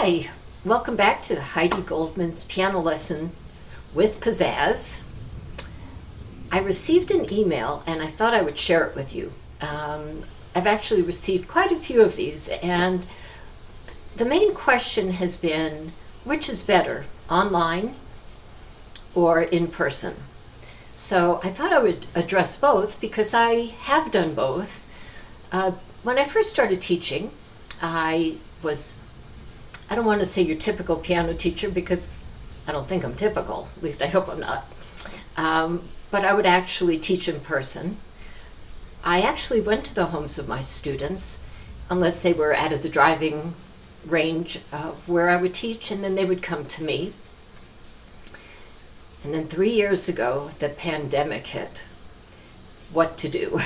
Hi, welcome back to Heidi Goldman's Piano Lesson with Pizzazz. I received an email and I thought I would share it with you. I've actually received quite a few of these, and the main question has been, which is better, online or in person? So I thought I would address both because I have done both. When I first started teaching, I don't want to say your typical piano teacher because I don't think I'm typical, at least I hope I'm not. But I would actually teach in person. I actually went to the homes of my students, unless they were out of the driving range of where I would teach, and then they would come to me. And then 3 years ago, the pandemic hit. What to do?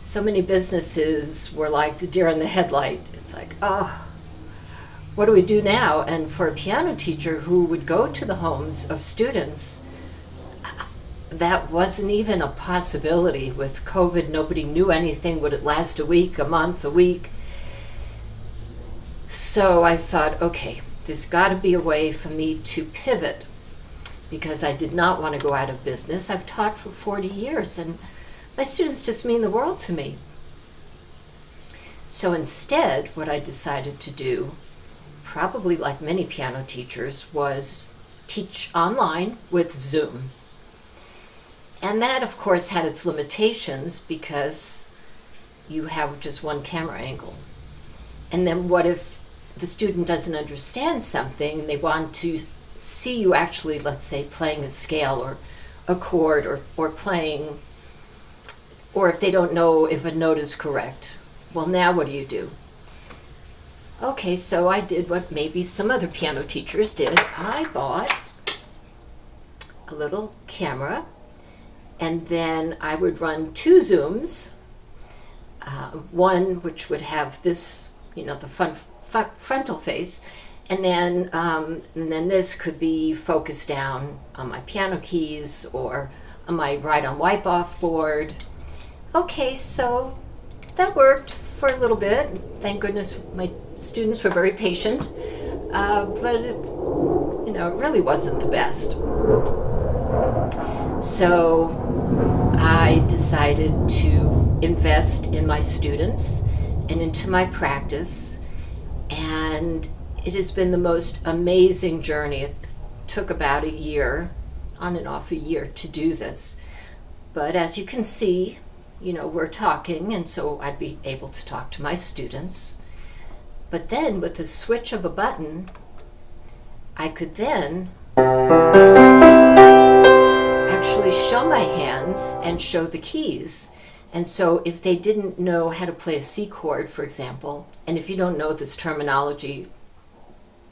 So many businesses were like the deer in the headlight. It's like, oh, what do we do now? And for a piano teacher who would go to the homes of students, that wasn't even a possibility. With COVID, nobody knew anything. Would it last a week, a month, a week? So I thought, okay, there's got to be a way for me to pivot, because I did not want to go out of business. I've taught for 40 years, and my students just mean the world to me. So instead, what I decided to do, probably like many piano teachers, was teach online with Zoom. And that, of course, had its limitations because you have just one camera angle. And then what if the student doesn't understand something and they want to see you actually, let's say, playing a scale or a chord or playing, or if they don't know if a note is correct? Well, now what do? Okay, so I did what maybe some other piano teachers did. I bought a little camera, and then I would run 2 Zooms, one which would have this, the frontal face, and then this could be focused down on my piano keys or on my write-on wipe-off board. Okay, so that worked for a little bit. Thank goodness my students were very patient, but it really wasn't the best. So I decided to invest in my students and into my practice, and it has been the most amazing journey. It took about a year, on and off a year, to do this. But as you can see, we're talking, and so I'd be able to talk to my students. But then with the switch of a button, I could then actually show my hands and show the keys. And so if they didn't know how to play a C chord, for example, and if you don't know this terminology,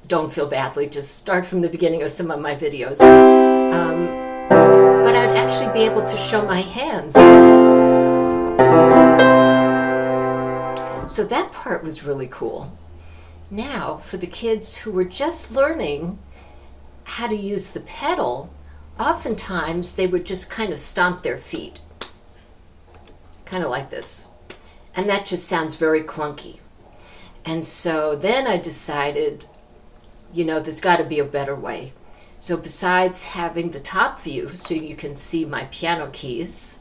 don't feel badly, just start from the beginning of some of my videos. But I'd actually be able to show my hands. So that part was really cool. Now, for the kids who were just learning how to use the pedal, oftentimes they would just kind of stomp their feet, kind of like this. And that just sounds very clunky. And so then I decided, there's got to be a better way. So besides having the top view so you can see my piano keys,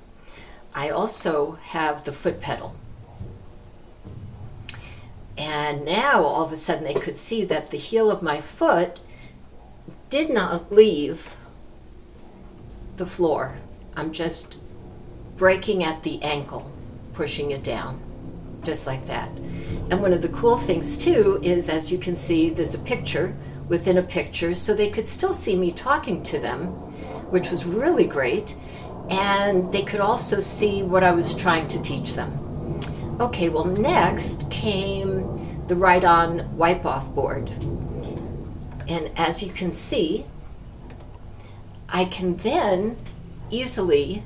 I also have the foot pedal. And now all of a sudden they could see that the heel of my foot did not leave the floor. I'm just breaking at the ankle, pushing it down, just like that. And one of the cool things too is, as you can see, there's a picture within a picture, so they could still see me talking to them, which was really great. And they could also see what I was trying to teach them. Okay, well, next came the write-on wipe-off board. And as you can see, I can then easily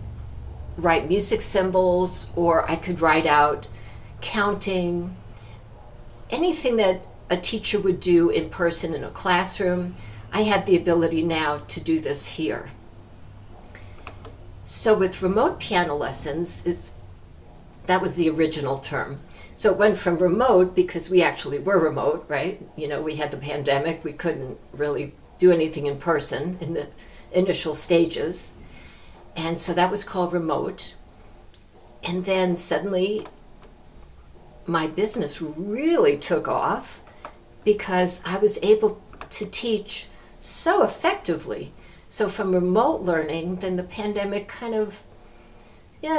write music symbols, or I could write out counting, anything that a teacher would do in person in a classroom. I had the ability now to do this here. So with remote piano lessons, that was the original term. So it went from remote, because we actually were remote, right? We had the pandemic, we couldn't really do anything in person in the initial stages. And so that was called remote. And then suddenly my business really took off because I was able to teach so effectively. So from remote learning, then the pandemic kind of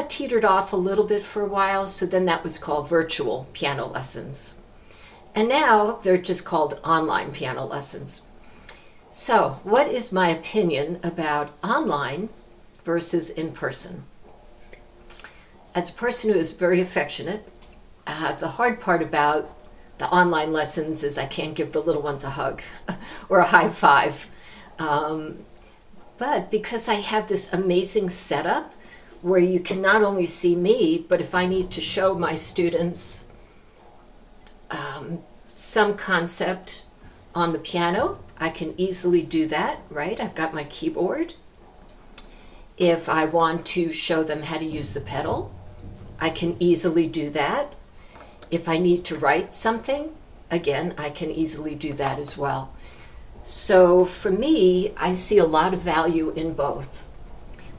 teetered off a little bit for a while. So then that was called virtual piano lessons. And now they're just called online piano lessons. So what is my opinion about online versus in person? As a person who is very affectionate, the hard part about the online lessons is I can't give the little ones a hug or a high five. But because I have this amazing setup where you can not only see me, but if I need to show my students some concept on the piano, I can easily do that, right? I've got my keyboard. If I want to show them how to use the pedal, I can easily do that. If I need to write something, again, I can easily do that as well. So for me, I see a lot of value in both.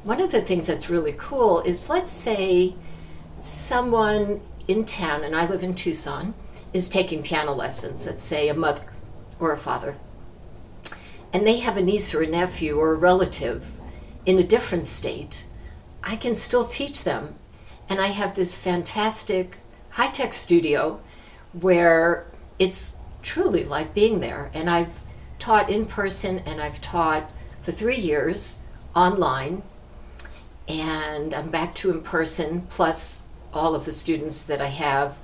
One of the things that's really cool is, let's say someone in town, and I live in Tucson, is taking piano lessons, let's say a mother or a father, and they have a niece or a nephew or a relative in a different state. I can still teach them. And I have this fantastic high-tech studio where it's truly like being there. And I've taught in person, and I've taught for 3 years online, and I'm back to in person, plus all of the students that I have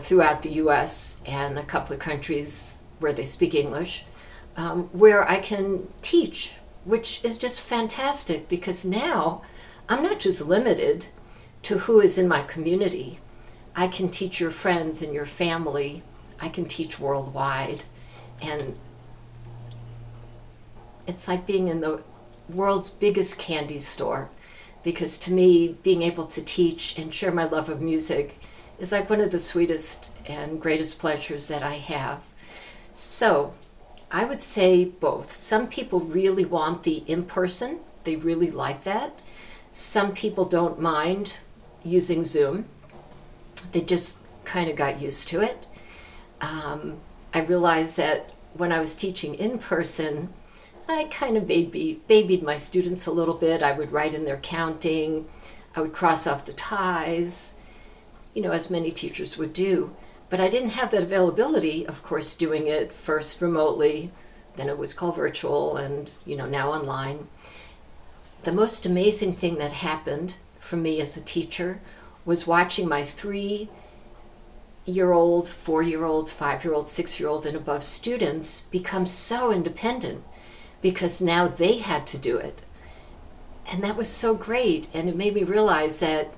throughout the US and a couple of countries where they speak English, where I can teach, which is just fantastic, because now I'm not just limited to who is in my community. I can teach your friends and your family. I can teach worldwide. And it's like being in the world's biggest candy store, because to me, being able to teach and share my love of music is like one of the sweetest and greatest pleasures that I have. So I would say both. Some people really want the in-person. They really like that. Some people don't mind using Zoom. They just kind of got used to it. I realized that when I was teaching in person, I kind of babied my students a little bit. I would write in their counting. I would cross off the ties, as many teachers would do. But I didn't have that availability, of course, doing it first remotely, then it was called virtual, and now online. The most amazing thing that happened for me as a teacher was watching my 3-year-old, 4-year-old, 5-year-old, 6-year-old, and above students become so independent, because now they had to do it. And that was so great. And it made me realize that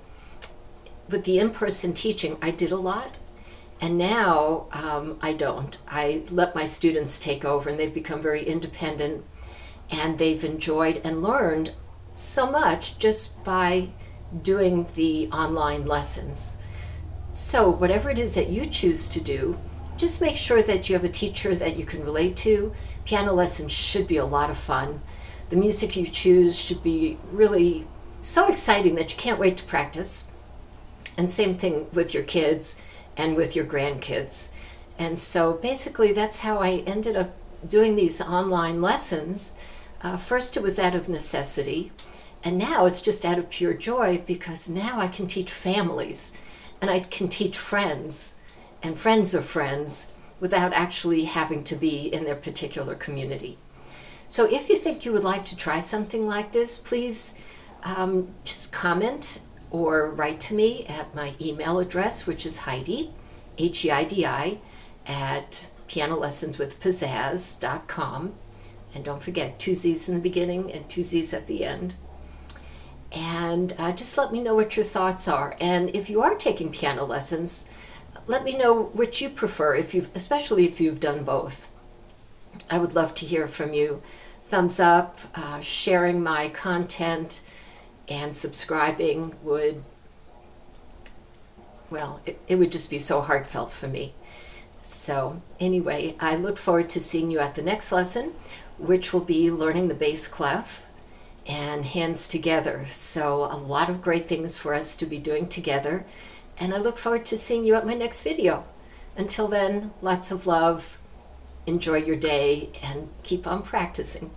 with the in-person teaching, I did a lot. And now I don't. I let my students take over, and they've become very independent, and they've enjoyed and learned so much just by doing the online lessons. So whatever it is that you choose to do, just make sure that you have a teacher that you can relate to. Piano lessons should be a lot of fun. The music you choose should be really so exciting that you can't wait to practice. And same thing with your kids and with your grandkids. And so basically that's how I ended up doing these online lessons. First it was out of necessity, and now it's just out of pure joy, because now I can teach families, and I can teach friends and friends of friends without actually having to be in their particular community. So if you think you would like to try something like this, please just comment or write to me at my email address, which is Heidi, Heidi, at pianolessonswithpizzazz.com. And don't forget, 2 Z's in the beginning and 2 Z's at the end. And just let me know what your thoughts are. And if you are taking piano lessons, let me know which you prefer, especially if you've done both. I would love to hear from you. Thumbs up, sharing my content, and subscribing would well, it would just be so heartfelt for me. So anyway, I look forward to seeing you at the next lesson, which will be learning the bass clef and hands together. So a lot of great things for us to be doing together. And I look forward to seeing you at my next video. Until then, lots of love, enjoy your day, and keep on practicing.